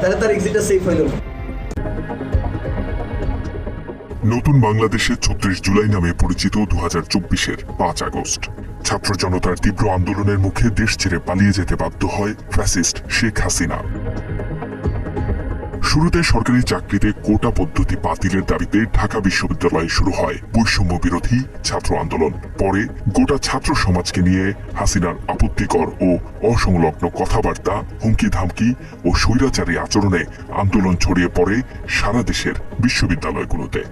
তার এক্সিটটা সেফ হইল না। নতুন বাংলাদেশে ৩৬ জুলাই নামে পরিচিত ২০২৪-এর ৫ আগস্ট ছাত্র জনতার তীব্র আন্দোলনের মুখে দেশ ছেড়ে পালিয়ে যেতে বাধ্য হয় ফ্যাসিস্ট শেখ হাসিনা। শুরুতে সরকারি চাকরিতে কোটা পদ্ধতি বাতিলের দাবিতে ঢাকা বিশ্ববিদ্যালয়ে শুরু হয় বৈষম্য বিরোধী ছাত্র আন্দোলন। পরে গোটা ছাত্র সমাজকে নিয়ে হাসিনার আপত্তিকর ও অসংলগ্ন কথাবার্তা, হুমকি ধামকি ও স্বৈরাচারী আচরণে আন্দোলন ছড়িয়ে পড়ে সারা দেশের বিশ্ববিদ্যালয়গুলোতে।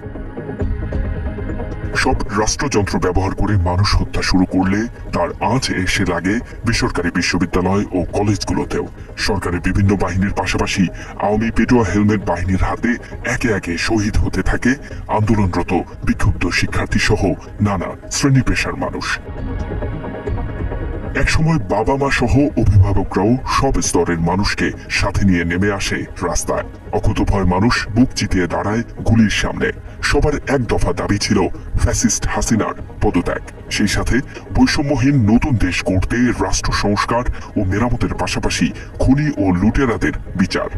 সব রাষ্ট্রযন্ত্র ব্যবহার করে মানুষ হত্যা শুরু করলে তার আঁচ এসে লাগে বেসরকারি বিশ্ববিদ্যালয় ও কলেজগুলোতেও। সরকারের বিভিন্ন বাহিনীর পাশাপাশি আওয়ামী পেটোয়া হেলমেট বাহিনীর হাতে একে একে শহীদ হতে থাকে আন্দোলনরত বিক্ষুব্ধ শিক্ষার্থী সহ নানা শ্রেণী পেশার মানুষ। একসময় বাবা মা সহ অভিভাবকরাও সব স্তরের মানুষকে সাথে নিয়ে নেমে আসে রাস্তায়। অকুতোভয় মানুষ বুক চিতিয়ে দাঁড়ায় গুলির সামনে। সবার এক দফা দাবি ছিল ফ্যাসিস্ট হাসিনার পদত্যাগ, সেই সাথে বৈষম্যহীন নতুন দেশ গড়তে রাষ্ট্র সংস্কার ও মেরামতের পাশাপাশি খুনি ও লুটেরাদের বিচার।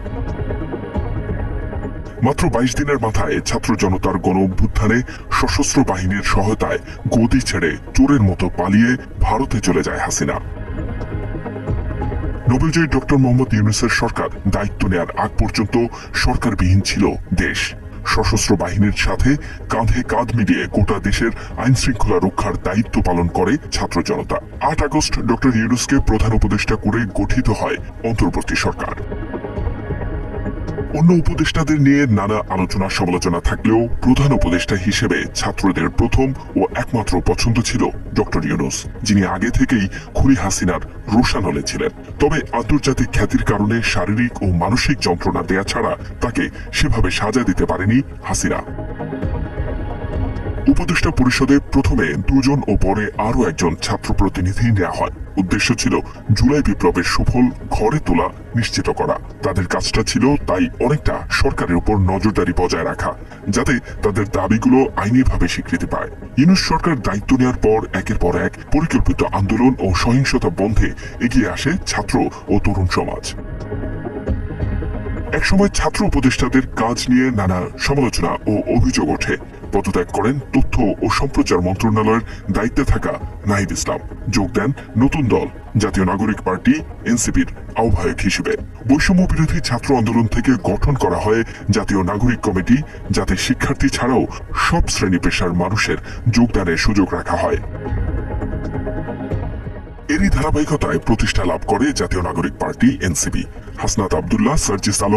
মাত্র ২২ দিনের মাথায় ছাত্র জনতার গণ অভ্যুত্থানে সশস্ত্র বাহিনীর সহায়তায় গদি ছেড়ে চোরের মতো পালিয়ে ভারতে চলে যায় হাসিনা। নোবেলজয়ী ডক্টর মোহাম্মদ ইউনূসের সরকার দায়িত্ব নেয়ার আগ পর্যন্ত সরকারবিহীন ছিল দেশ। সশস্ত্র বাহিনীর সাথে কাঁধে কাঁধ মিলিয়ে গোটা দেশের আইন শৃঙ্খলা রক্ষার দায়িত্ব পালন করে ছাত্র জনতা। ৮ আগস্ট ডক্টর ইউনূসকে প্রধান উপদেষ্টা করে গঠিত হয় অন্তর্বর্তী সরকার। অন্য উপদেষ্টাদের নিয়ে নানা আলোচনা সমালোচনা থাকলেও প্রধান উপদেষ্টা হিসেবে ছাত্রদের প্রথম ও একমাত্র পছন্দ ছিল ডক্টর ইউনূস, যিনি আগে থেকেই খুনি হাসিনার রোষানলে ছিলেন। তবে আন্তর্জাতিক খ্যাতির কারণে শারীরিক ও মানসিক যন্ত্রণা দেয়া ছাড়া তাকে সেভাবে সাজা দিতে পারেনি হাসিনা। উপদেষ্টা পরিষদে প্রথমে ২ জন ও পরে আরও একজন ছাত্র প্রতিনিধি নেওয়া হয়। উদ্দেশ্য ছিল জুলাই বিপ্লবের সুফল ঘরে তোলা নিশ্চিত করা। তাদের কাজটা ছিল তাই অনেকটা সরকারের উপর নজরদারি বজায় রাখা, যাতে তাদের দাবিগুলো আইনিভাবে স্বীকৃতি পায়। ইউনূস সরকার দায়িত্ব নেওয়ার পর একের পর এক পরিকল্পিত আন্দোলন ও সহিংসতা বন্ধে এগিয়ে আসে ছাত্র ও তরুণ সমাজ। একসময় ছাত্র উপদেষ্টাদের কাজ নিয়ে নানা সমালোচনা ও অভিযোগ ওঠে। পদত্যাগ করেন তথ্য ও সম্প্রচার মন্ত্রণালয়ের দায়িত্বে থাকা নাহিদ ইসলাম। যোগ দেন নতুন দল জাতীয় নাগরিক পার্টি এনসিপির আহ্বায়ক হিসেবে। বৈষম্য বিরোধী ছাত্র আন্দোলন থেকে গঠন করা হয় জাতীয় নাগরিক কমিটি, যাতে শিক্ষার্থী ছাড়াও সব শ্রেণী পেশার মানুষের যোগদানের সুযোগ রাখা হয়। এরই ধারাবাহিকতায় প্রতিষ্ঠা লাভ করে জাতীয় নাগরিক পার্টি এনসিপি। হাসনাত আব্দুল্লাহ, সার্জিস আলম